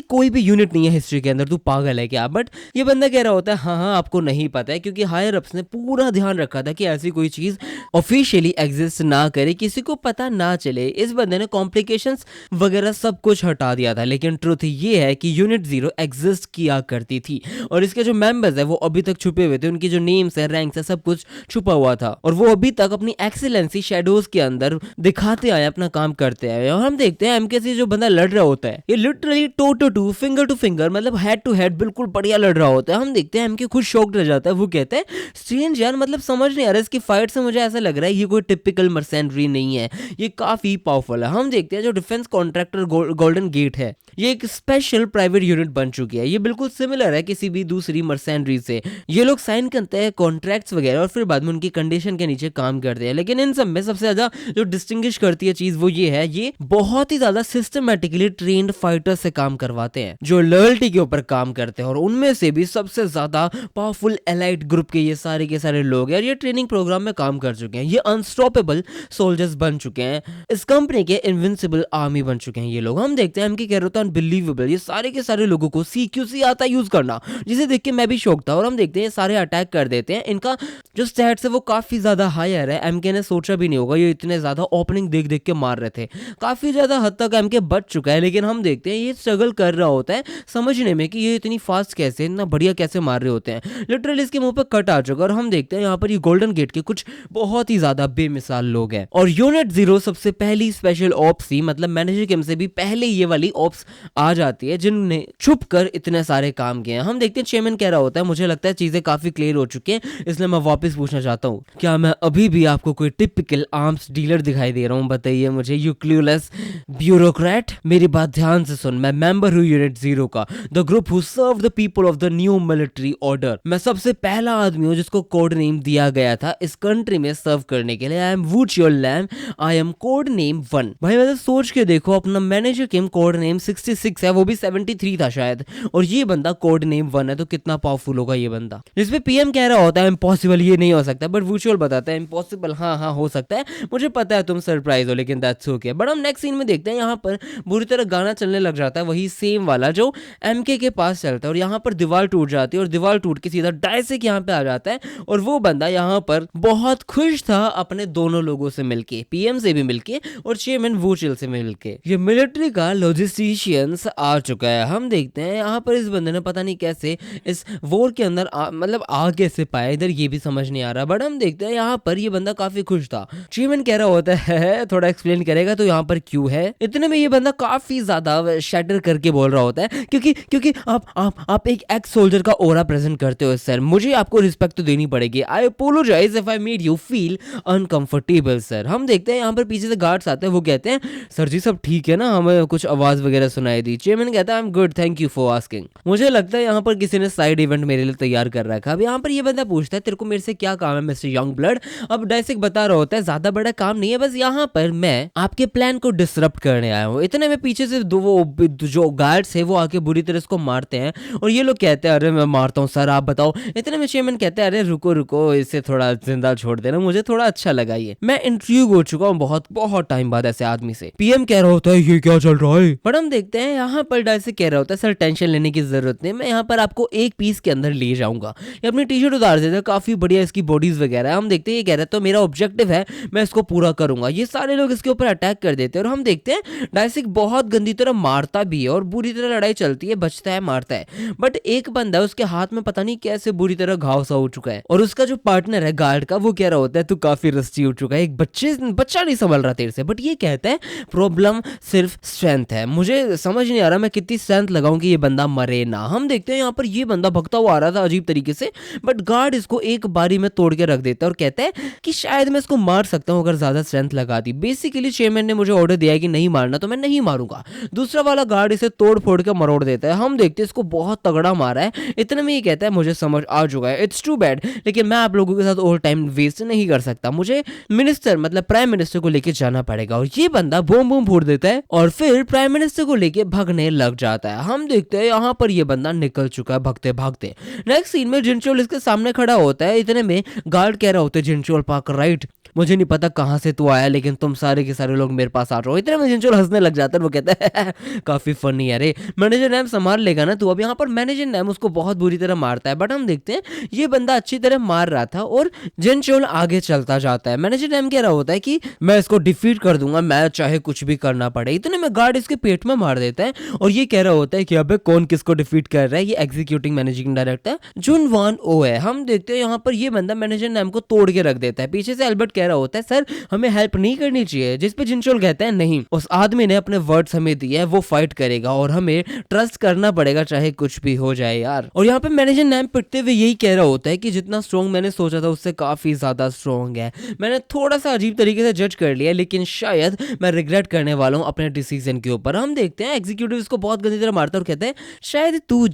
कोई भी यूनिट नहीं है हिस्ट्री के अंदर, तू पागल है क्या। बट ये बंदा कह रहा होता है हाँ आपको नहीं पता है, क्योंकि हायर अप्स ने पूरा ध्यान रखा था कि ऐसी कोई चीज ऑफिशियली एग्जिस्ट ना करे, किसी को पता ना चले। इस बंदे ने कॉम्प्लिकेशंस वगैरह सब कुछ हटा दिया था। लेकिन ट्रुथ ये है कि यूनिट 0 एग्जिस्ट किया करती थी और इसके जो मेंबर्स है वो अभी तक छुपे हुए थे, उनकी जो नेम्स है, रैंक्स है, सब कुछ छुपा हुआ था और वो अभी तक अपनी एक्सीलेंसी शैडोज के अंदर दिखाते आए, अपना काम करते आए। और हम देखते हैं एमके से जो बंदा लड़ रहा होता है ये literally toe to finger to finger मतलब हेड टू हेड बिल्कुल बढ़िया लड़ रहा होता है। हम देखते हैं एमके खुद शॉक्ड रह जाता है, वो कहता है स्ट्रेंज यार, मतलब समझ नहीं आ रहा इसकी फाइट से मुझे ऐसा लग रहा है ये कोई टिपिकल मर्सेंट्री नहीं है, ये काफी पावरफुल है। हम देखते हैं जो डिफेंस कॉन्ट्रैक्टर गोल्डन गेट है ये एक स्पेशल प्राइवेट यूनिट बन चुकी है। ये बिल्कुल सिमिलर है किसी भी दूसरी मर्सेंट्री से। ये लोग साइन करते हैं कॉन्ट्रैक्ट्स वगैरह और फिर बाद में उनकी कंडीशन के नीचे काम करते हैं। लेकिन इन सब में सबसे ज्यादा जो डिस्टिंग्विश करती है चीज वो ये है, ये बहुत ही ज्यादा सिस्टमेटिकली ट्रेन्ड फाइटर से काम करवाते हैं जो लॉयल्टी के ऊपर काम करते हैं। और उनमें से भी सबसे ज्यादा पावरफुल एलाइट ग्रुप के ये सारे लोग हैं और ये ट्रेनिंग प्रोग्राम में काम कर चुके हैं। ये अनस्टॉपेबल सोल्जर्स बन चुके हैं, इस कंपनी के इनविंसिबल आर्मी बन चुके हैं ये लोग। हम देखते हैं इनकी कह रहे होता अनबिलीवेबल, ये सारे के सारे लोगों को सीक्यूसी आता है यूज करना, जिसे देख के मैं भी शौक था। और हम देखते हैं ये सारे अटैक कर देते हैं, इनका जो स्टैट्स है वो काफी ज्यादा हायर है। एमके ने सोचा भी नहीं होगा ये इतने ज्यादा ओपनिंग देख देख के मार रहे थे, काफी ज्यादा हद तक एमके बच चुका है। लेकिन हम देखते हैं ये स्ट्रगल कर रहा होता है समझने में कि ये इतनी फास्ट कैसे, इतना बढ़िया कैसे मार रहे होते हैं। लिटरली इसके मुंह पे कट आ चुका। और हम देखते हैं यहाँ पर ये गोल्डन गेट के कुछ बहुत ही ज्यादा बेमिसाल लोग हैं। और यूनिट 0 सबसे पहली स्पेशल ऑप्स थी, मतलब मैनेजर गेम से भी पहले ये वाली ऑप्स आ जाती है जिन्होंने छुप कर इतने सारे काम किए हैं। हम देखते हैं चेयरमैन कह रहा होता है मुझे लगता है चीजें काफी क्लियर हो चुकी हैं, इसलिए मैं वापस पूछना चाहता हूँ क्या मैं अभी भी आपको कोई टिपिकल आर्म्स डीलर दिखाई दे रहा हूँ, बताइए मुझे यू क्लूलेस ब्यूरोक्रेट। मेरी बात ध्यान से सुन, मैं मेंबर हूँ यूनिट 0 का, the group who serve the people of the new military order. मैं सबसे पहला आदमी हूँ जिसको कोड नेम दिया गया था इस कंट्री में सर्व करने के लिए। I am wood your lamb, I am code name 1। भाई मतलब सोच के देखो, अपना मैनेजर गेम कोड नेम 66 है, वो भी 73 था शायद, और ये बंदा कोड नेम 1 है, तो कितना पावरफुल होगा ये बंदा। जिसपे पीएम कह रहा होता है इम्पॉसिबल, ये नहीं हो सकता, बट वुचुअल बताता है इम्पॉसिबल, हाँ हो सकता है, मुझे पता है तुम सरप्राइज हो, लेकिन दैट्स ओके। बट हम नेक्स्ट सीन में देखते हैं यहाँ पर बुरी तरह गाना चलने लग जाता है, वही सेम वाला जो एमके के पास चलता है, और यहाँ पर दीवार टूट जाती है और दीवार टूट के सीधा डायसिक यहाँ पे आ जाता है। और वो बंदा यहाँ पर बहुत खुश था अपने दोनों लोगों से मिलके, पीएम से भी मिलके और चेयरमैन वुचुअल से मिलके। ये मिलिट्री का लॉजिस्टिशियंस आ चुका है। हम देखते हैं यहाँ पर इस बंदे ने पता नहीं कैसे इस वॉर के अंदर मतलब आ कैसे पाया, इधर ये भी समझ नहीं आ रहा। बट हम देखते हैं यहाँ पर ये बंदा काफी खुश था। चेयरमैन कह रहा होता है थोड़ा एक्सप्लेन करेगा तो यहाँ पर क्यों है। इतने में ये बंदा काफी ज्यादा शैटर करके बोल रहा होता है क्योंकि आप एक एक्स सोल्जर का ओरा प्रेजेंट करते हो सर, मुझे आपको रिस्पेक्ट तो देनी पड़ेगी। I apologise if I made you feel uncomfortable sir. हम देखते हैं यहाँ पर पीछे से गार्ड्स आते हैं, वो कहते हैं सर जी सब ठीक है ना, हमें कुछ आवाज वगैरह सुनाई दी। चेयरमैन कहता है I am good, thank you for asking. मुझे लगता है यहाँ पर किसी ने साइड इवेंट मेरे लिए तैयार कर रखा है। अब यहाँ पर ये बंदा पूछता है तेरे को मेरे से क्या काम है मिस्टर यंग ब्लड। अब डायसिक बता रहा होता है ज्यादा बड़ा काम नहीं है, बस यहाँ पर मैं आपके प्लान को डिसरप्ट करने आया हूँ। इतने में पीछे से जो गार्ड्स है वो आके बुरी तरह इसको मारते हैं और ये लोग कहते हैं अरे मैं मारता हूँ सर आप बताओ। इतने में चेयरमैन कहते हैं अरे रुको इसे थोड़ा जिंदा छोड़ देना, मुझे थोड़ा अच्छा लगा ये, मैं इंट्रीग हो चुका हूँ बहुत टाइम बाद ऐसे आदमी से। पीएम कह रहा होता है ये क्या चल रहा है। बट हम देखते हैं यहाँ पर डायसिक कह रहा होता है सर टेंशन लेने की जरूरत नहीं, मैं यहाँ पर आपको एक पीस के अंदर ले जाऊंगा। ये अपनी टी शर्ट उतार देता है, काफी बढ़िया इसकी बॉडीज वगैरह है। हम देखते हैं ये कह रहा है तो मेरा ऑब्जेक्टिव है मैं इसको पूरा करूंगा। ये सारे लोग इसके ऊपर अटैक कर देते हैं और हम देखते हैं डायसिक बहुत गंदी तरह मारता भी है और बुरी तरह लड़ाई चलती है, बचता है मारता है। बट एक बंदा उसके हाथ में पता नहीं कैसे बुरी तरह घाव सा हो चुका है और उसका जो पार्टनर है गार्ड का वो कह रहा होता है तू काफी रस्टी हो चुका है, एक बच्चा नहीं संभल रहा तेरे से। बट ये कहता है प्रॉब्लम सिर्फ स्ट्रेंथ है, मुझे समझ नहीं आ रहा मैं कितनी स्ट्रेंथ लगाऊं कि ये बंदा मरे ना। हम देखते हैं यहाँ पर ये बंदा भगता हुआ आ रहा था अजीब तरीके से, बट गार्ड इसको एक बारी में तोड़ के रख देता है और कहता है कि शायद मैं इसको मार सकता हूँ अगर ज्यादा स्ट्रेंथ लगा दी। बेसिकली चेयरमैन ने मुझे ऑर्डर दिया है कि नहीं मारना, तो मैं नहीं मारूंगा। दूसरा वाला गार्ड इसे तोड़ फोड़ के मरोड़ देता है। हम देखते हैं इसको बहुत तगड़ा मारा है। इतने में ये कहता है मुझे समझ आ चुका है, इट्स टू बैड, लेकिन मैं आप लोगों के साथ और टाइम वेस्ट नहीं कर सकता, मुझे मिनिस्टर मतलब प्राइम मिनिस्टर को लेके जाना पड़ेगा। और ये बंदा बूम बूम फोड़ देता है और फिर प्राइम मिनिस्टर को लेके भागने लग जाता है। हम देखते हैं यहाँ पर ये बंदा निकल चुका है भागते भागते। नेक्स्ट सीन में जिनचोल इसके सामने खड़ा होता है। इतने में गार्ड कह रहा होता है जिनचोल पार्क राइट, मुझे नहीं पता कहां से तू आया, लेकिन तुम सारे के सारे लोग मेरे पास आ जाओ। इतने में जिनचोल हंसने लग जाता है। वो कहता है काफी फनी है रे, मैनेजर नैम संभाल लेगा ना तू। अब यहाँ पर मैनेजर नैम उसको बहुत बुरी तरह मारता है, बट हम देखते हैं ये बंदा अच्छी तरह मार रहा था और जिनचोल आगे चलता जाता है। मैनेजर नैम कह रहा होता है कि मैं इसको डिफीट कर दूंगा, मैं चाहे कुछ भी करना पड़े। इतने में गार्ड इसके पेट में मार देता है और ये कह रहा होता है कि अबे कौन किसको डिफीट कर रहा है, ये एग्जीक्यूटिंग मैनेजिंग डायरेक्टर जुन वान ओ है। हम देखते हैं यहाँ पर ये बंदा मैनेजर नैम को तोड़ के रख देता है। पीछे से एल्बर्ट कह रहा होता है सर हमें हेल्प नहीं करनी चाहिए, जिस पे जिनचोल कहता है नहीं, उस आदमी ने अपने वर्ड्स हमें दिए हैं, वो फाइट करेगा और हमें ट्रस्ट करना पड़ेगा चाहे कुछ भी हो जाए यार। और यहाँ पे मैनेजर नैम पिटते हुए यही कह रहा होता है कि जितना स्ट्रॉन्ग मैंने सोचा था उससे काफी ज्यादा स्ट्रॉन्ग है, मैंने थोड़ा सा अजीब तरीके से जज कर लिया, लेकिन शायद मैं रिग्रेट करने वाला हूँ अपने डिसीजन के ऊपर। हम देखते हैं एग्जीक्यूटिव इसको बहुत गंदी तरह मारता है और कहते हैं शायद तू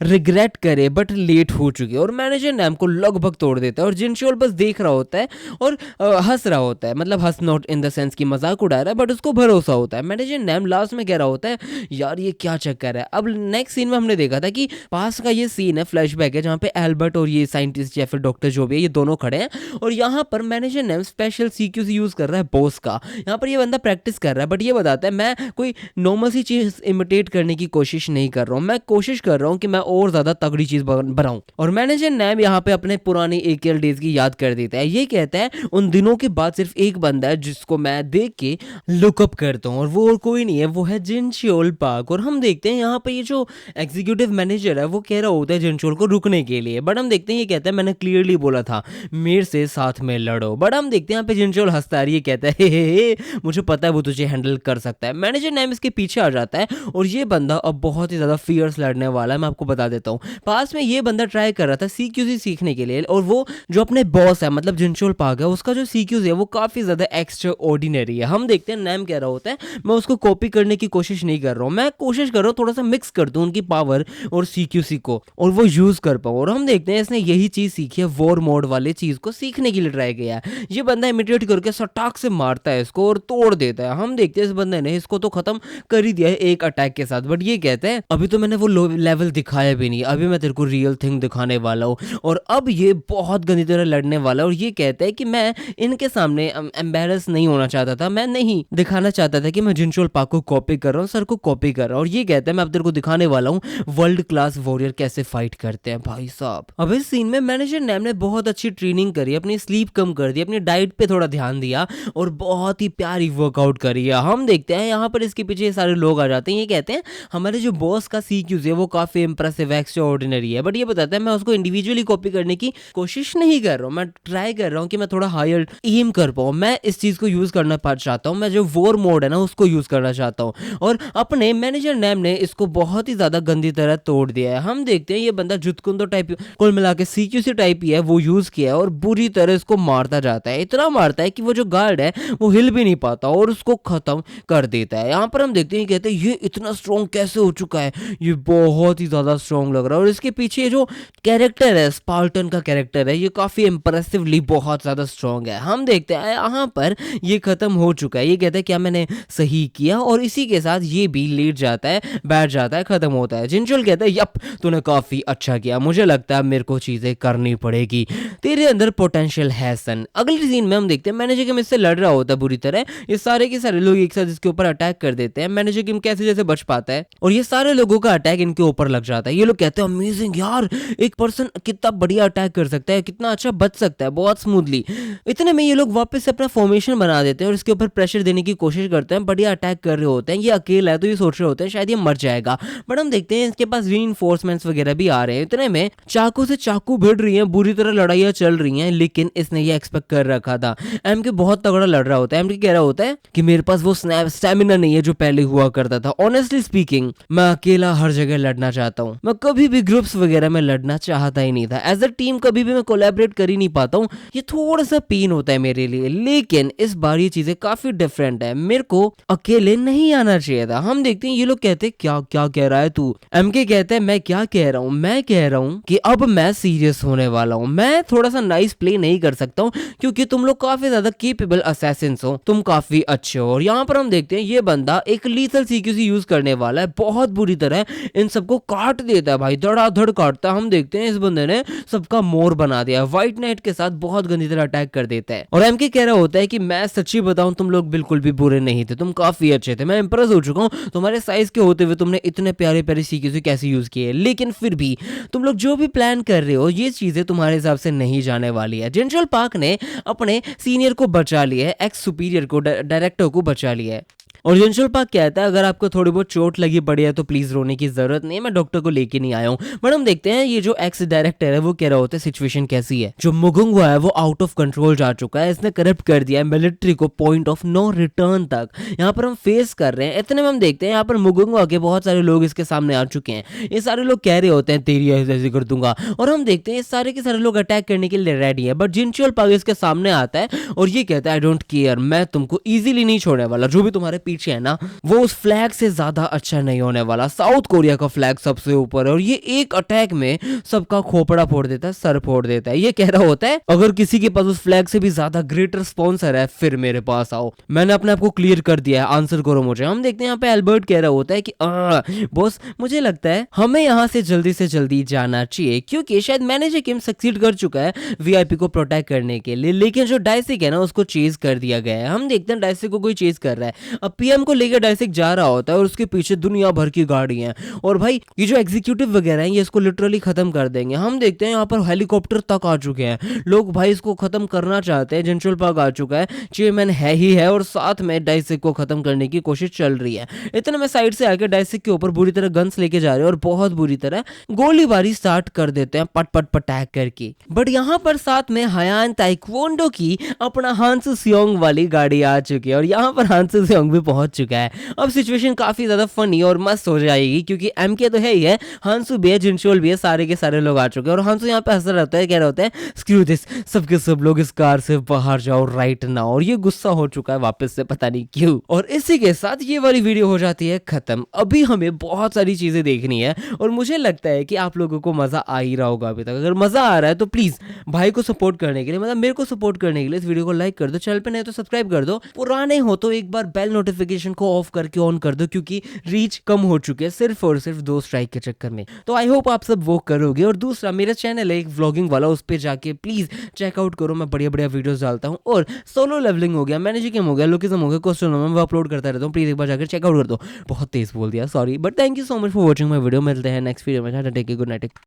रिग्रेट करे बट लेट हो चुकी है। और मैनेजर नैम को लगभग तोड़ देता है और जिनचोल बस देख रहा होता है और हंस रहा होता है, मतलब हंस नॉट इन द सेंस की मजाक उड़ा रहा है, बट उसको भरोसा होता है। मैनेजर नैम लास्ट में कह रहा होता है यार ये क्या चक्कर है। अब नेक्स्ट सीन में हमने देखा था कि पास का ये सीन है, फ्लैशबैक है, जहाँ पे एल्बर्ट और ये साइंटिस्ट या फिर डॉक्टर जो भी है ये दोनों खड़े हैं और यहाँ पर manager NAM special CQC use कर रहा है बॉस का। यहाँ पर ये बंदा प्रैक्टिस कर रहा है, बट ये बताता है मैं कोई नॉर्मल सी चीज इमिटेट करने की कोशिश नहीं कर रहा हूँ, मैं कोशिश कर रहा हूँ कि मैं और ज्यादा तगड़ी चीज बनाऊं। और मैनेजर नैम यहाँ पे अपने पुरानी AKL डेज की याद कर देता है। ये कहता है उन दिनों के बाद सिर्फ एक बंदा है जिसको मैं देख के लुकअप करता हूँ और वो और कोई नहीं है, वो है जिनचोल पार्क। और हम देखते हैं यहाँ पे ये जो एग्जीक्यूटिव मैनेजर है वो कह रहा होता है जिनचोल को रुकने के लिए, बट हम देखते हैं ये कहता है मैंने क्लियरली बोला था मेरे से साथ में लड़ो। बट हम देखते हैं यहाँ पे जिनचोल हंसता है, ये कहता है हे मुझे पता है वो तुझे हैंडल कर सकता है। मैनेजर नैम इसके पीछे आ जाता है और ये बंदा अब बहुत ही ज्यादा फियर्स लड़ने वाला है, मैं आपको बता देता हूँ। पास में ये बंदा ट्राई कर रहा था CQC सीखने के लिए और वो जो अपने बॉस है मतलब जिनचोल पार्क है उसका जो CQC है वो काफी ज्यादा एक्स्ट्रा ऑर्डिनरी है। हम देखते हैं नैम कह रहा होता है मैं उसको कॉपी करने की कोशिश नहीं कर रहा हूँ, मैं कोशिश कर रहा हूँ थोड़ा सा मिक्स कर दूं उनकी पावर और CQC को और वो यूज कर पाऊँ। और हम देखते हैं इसने यही चीज सीखी है, वॉर मोड वाली चीज को सीखने के लिए ट्राई किया है। ये बंदा इमिटेट करके सटाक से मारता है इसको और तोड़ देता है। हम देखते हैं इस बंदे ने इसको तो खत्म कर ही दिया है एक अटैक के साथ, बट ये कहते हैं अभी तो मैंने वो लो लेवल दिखाया भी नहीं, अभी मैं तेरे को रियल थिंग दिखाने वाला हूँ। और अब ये बहुत गंदी तरह लड़ने वाला है और ये कहता है कि मैं इनके सामने एम्बैरस नहीं होना चाहता था, मैं नहीं दिखाना चाहता था कि मैं जिनचोल पार्क को कॉपी कर रहा हूँ, सर को कॉपी कर रहा हूँ। और ये कहता है मैं अब तेरे को दिखाने वाला हूँ वर्ल्ड क्लास वॉरियर कैसे फाइट करते हैं भाई साहब। अब इस सीन में मैनेजर नैम ने बहुत अच्छी ट्रेनिंग करी, अपनी स्लीप कम कर दी, अपनी डाइट पे थोड़ा ध्यान दिया और बहुत ही प्यारी वर्कआउट करी है। हम देखते हैं यहाँ पर इसके पीछे सारे लोग आ जाते हैं। ये कहते हैं हमारे जो बॉस का CQC है वो काफी इंप्रेसिव एक्स्ट्रा ऑर्डिनरी है, बट ये बताता है मैं उसको इंडिविजुअली कॉपी करने की कोशिश नहीं कर रहा हूँ, मैं ट्राई कर रहा हूँ कि मैं थोड़ा हायर एम कर पाऊँ, मैं इस चीज को यूज करना चाहता हूँ, मैं जो वॉर मोड है ना उसको यूज करना चाहता हूँ। और अपने मैनेजर नैम ने इसको बहुत ही ज्यादा गंदी तरह तोड़ दिया है। हम देखते हैं ये बंदा जुतकुंदो टाइप कुल मिला के CQC टाइप ही है, वो यूज किया है और बुरी तरह इसको मारता जाता है, इतना मारता है कि वो जो गार्ड है वो हिल भी नहीं पाता और उसको खत्म कर देता है। यहाँ पर हम देखते हैं कहते हैं ये इतना स्ट्रॉन्ग कैसे हो चुका है, ये बहुत ही ज्यादा स्ट्रॉन्ग लग रहा है। और इसके पीछे जो कैरेक्टर है स्पार्टन का कैरेक्टर है ये काफी इंप्रेसिवली बहुत ज्यादा स्ट्रॉन्ग है। हम देखते हैं यहाँ पर ये खत्म हो चुका है, ये कहता है क्या मैंने सही किया और इसी के साथ ये भी लेट जाता है, बैठ जाता है, खत्म होता है। जिनचोल कहता है यप तूने काफी अच्छा किया, मुझे लगता है मेरे को चीजें करनी पड़ेगी, तेरे अंदर पोटेंशियल है सन। अगले सीन में हम देखते हैं मैनेजर किम इससे लड़ रहा होता है बुरी तरह, ये सारे के सारे लोग एक साथ इसके ऊपर अटैक कर देते हैं। मैनेजर किम कैसे जैसे बच पाता है और ये सारे लोगों का अटैक इनके ऊपर लग जाता है। ये लोग कहते हैं अमेजिंग यार, एक पर्सन कितना बढ़िया अटैक कर सकता है, कितना अच्छा बच सकता है बहुत स्मूथली। इतने में ये लोग वापस से अपना फॉर्मेशन बना देते हैं और इसके ऊपर प्रेशर देने की कोशिश करते हैं, बट ये अटैक कर रहे होते हैं। ये अकेला है तो ये सोच रहे होते हैं शायद ये मर जाएगा, बट हम देखते हैं इसके पास रीइंफोर्समेंट्स वगैरह भी आ रहे हैं। इतने में चाकू से चाकू भिड़ रही हैं, बुरी तरह लड़ाइयाँ चल रही हैं, लेकिन इसने ये एक्सपेक्ट कर रखा था। एमके बहुत तगड़ा लड़ रहा होता है। एमके कह रहा होता है कि मेरे पास वो स्टैमिना नहीं है जो पहले हुआ करता था। ऑनेस्टली स्पीकिंग, मैं अकेला हर जगह लड़ना चाहता हूँ। मैं कभी भी ग्रुप्स वगैरह में लड़ना चाहता ही नहीं था। एज अ टीम कभी भी मैं कोलैबोरेट कर ही नहीं पाता हूँ। ये थोड़ा सा पेन होता है मेरे लिए, लेकिन इस बार ये चीजें काफी डिफरेंट है। मेरे को अकेले नहीं आना चाहिए था। हम देखते हैं ये लोग कहते हैं क्या क्या कह रहा है तू। एमके कहता है मैं क्या कह रहा हूँ, मैं कह रहा हूँ कि अब मैं सीरियस होने वाला हूँ। मैं थोड़ा सा नाइस प्ले नहीं कर सकता हूँ क्योंकि तुम लोग काफी ज्यादा केपेबल असैसिन्स हो, तुम काफी अच्छे हो। और यहाँ पर हम देखते हैं ये बंदा एक लीथल सीक्वेंस यूज करने वाला है, बहुत बुरी तरह इन सबको काट देता है भाई, धड़ाधड़ काटता है। हम देखते हैं इस बंदे ने सबका मोर बना दिया, व्हाइट नाइट के साथ बहुत गंदी तरह अटैक कर देता है। और एमके कह रहा होता है कि मैं सच्ची बताऊं तुम लोग बिल्कुल भी बुरे नहीं थे, तुम काफी अच्छे थे। मैं इंप्रेस हो चुका हूं तुम्हारे साइज के होते हुए तुमने इतने प्यारे प्यारे सीक्वेंस कैसे यूज किए, लेकिन फिर भी तुम लोग जो भी प्लान कर रहे हो ये चीजें तुम्हारे हिसाब से नहीं जाने वाली है। जिनशल पार्क ने अपने सीनियर को बचा लिया है, एक्स सुपीरियर को, डायरेक्टर को बचा लिया है। और जिनशल पार्क कहता है अगर आपको थोड़ी बहुत चोट लगी पड़ी है तो प्लीज रोने की जरूरत नहीं है, मैं डॉक्टर को लेके नहीं आया हूँ। बट हम देखते हैं ये जो एक्स डायरेक्टर है वो कह रहा होता है सिचुएशन कैसी है। जो मुगुंगवा है वो आउट ऑफ कंट्रोल जा चुका है, इसने करप्ट कर दिया है मिलिट्री को पॉइंट ऑफ नो रिटर्न तक। यहाँ पर हम फेस कर रहे हैं। इतने में हम देखते हैं यहाँ पर मुगुंगवा के बहुत सारे लोग इसके सामने आ चुके हैं। ये सारे लोग कह रहे होते हैं तेरी ऐसे कर दूंगा, और हम देखते हैं सारे के सारे लोग अटैक करने के लिए रेडी है। बट जिनशल पार्क इसके सामने आता है और ये कहता है आई डोंट केयर, मैं तुमको इजीली नहीं छोड़ने वाला। जो भी तुम्हारे पीछे है ना वो उस फ्लैग से ज्यादा अच्छा नहीं होने वाला। साउथ कोरिया का फ्लैग सबसे ऊपर है और ये एक अटैक में सबका खोपड़ा फोड़ देता है, सर फोड़ देता है। ये कह रहा होता है अगर किसी के पास उस फ्लैग से भी ज्यादा ग्रेटर स्पॉन्सर है फिर मेरे पास आओ, मैंने अपने आप को क्लियर कर दिया है, आंसर करो मुझे। हम देखते हैं यहाँ पे एल्बर्ट कह रहा होता है कि बॉस मुझे लगता है हमें यहाँ से जल्दी जाना चाहिए क्योंकि शायद मैनेजर किम सक्सीड कर चुका है वीआईपी को प्रोटेक्ट करने के लिए, लेकिन जो डायसिक है ना उसको चेज कर दिया गया है। हम देखते हैं डायसिक को कोई चेज कर रहा है। अब पीएम को लेकर डायसिक जा रहा होता है और उसके पीछे दुनिया भर की गाड़ी हैं और भाई ये जो एग्जीक्यूटिव वगैरह हैं ये इसको लिटरली खत्म कर देंगे। हम देखते हैं यहाँ पर हेलीकॉप्टर तक आ चुके हैं, लोग भाई इसको खत्म करना चाहते हैं। जिनशल पार्क आ चुका है, चेयरमैन है ही है और साथ में डायसिक को खत्म करने की कोशिश चल रही है। इतने में साइड से आके डायसिक के ऊपर बुरी तरह गन्स लेके जा रहे हैं और बहुत बुरी तरह गोलीबारी स्टार्ट कर देते हैं पट पट पटैक करके। बट यहाँ पर साथ में हयान ताइक्वांडो की अपना हांसू सियोंग वाली गाड़ी आ चुकी है और यहाँ पर हांसू सियोंग भी पहुंच चुका है। अब सिचुएशन काफी ज्यादा फनी और मस्त हो जाएगी क्योंकि एमके तो है ही है, हांसू भी है, जिनशोल भी है, सारे के सारे लोग आ चुके हैं। और हांसू यहाँ पे हंस रहा होता है, कह रहा होता है स्क्रू दिस, सबके सब लोग इस कार से बाहर जाओ राइट नाउ। और ये गुस्सा हो चुका है वापस से, पता नहीं क्यों। और इसी के साथ ये वाली वीडियो हो जाती है खत्म। अभी हमें बहुत सारी चीजें देखनी है और मुझे लगता है कि आप लोगों को मजा आ ही रहा होगा अभी तक। अगर मजा आ रहा है तो प्लीज भाई को सपोर्ट करने के लिए, मतलब मेरे को सपोर्ट करने के लिए इस वीडियो को लाइक कर दो, चैनल पे नहीं तो सब्सक्राइब कर दो, पुराने हो तो एक बार बेल नोटिफिकेशन को ऑफ करके ऑन कर दो क्योंकि रीच कम हो चुके हैं सिर्फ और सिर्फ 2 स्ट्राइक के चक्कर में। तो आई होप आप सब वो करोगे। और दूसरा मेरा चैनल है एक व्लॉगिंग वाला, उस पर जाके प्लीज चेकआउट करो, मैं बढ़िया बढ़िया वीडियोस डालता हूँ। और सोलो लेवलिंग हो गया, मैनेजिंग हो गया, लोकिज्म हो गया, क्वेश्चन हो गया, मैं अपलोड करता रहता हूँ, प्लीज एक बार जाकर चेकआउट कर दो। बहुत तेज बोल दिया, sorry, but thank you so much for watching my video. मिलते हैं नेक्स्ट वीडियो में, टेक केयर, गुड नाइट।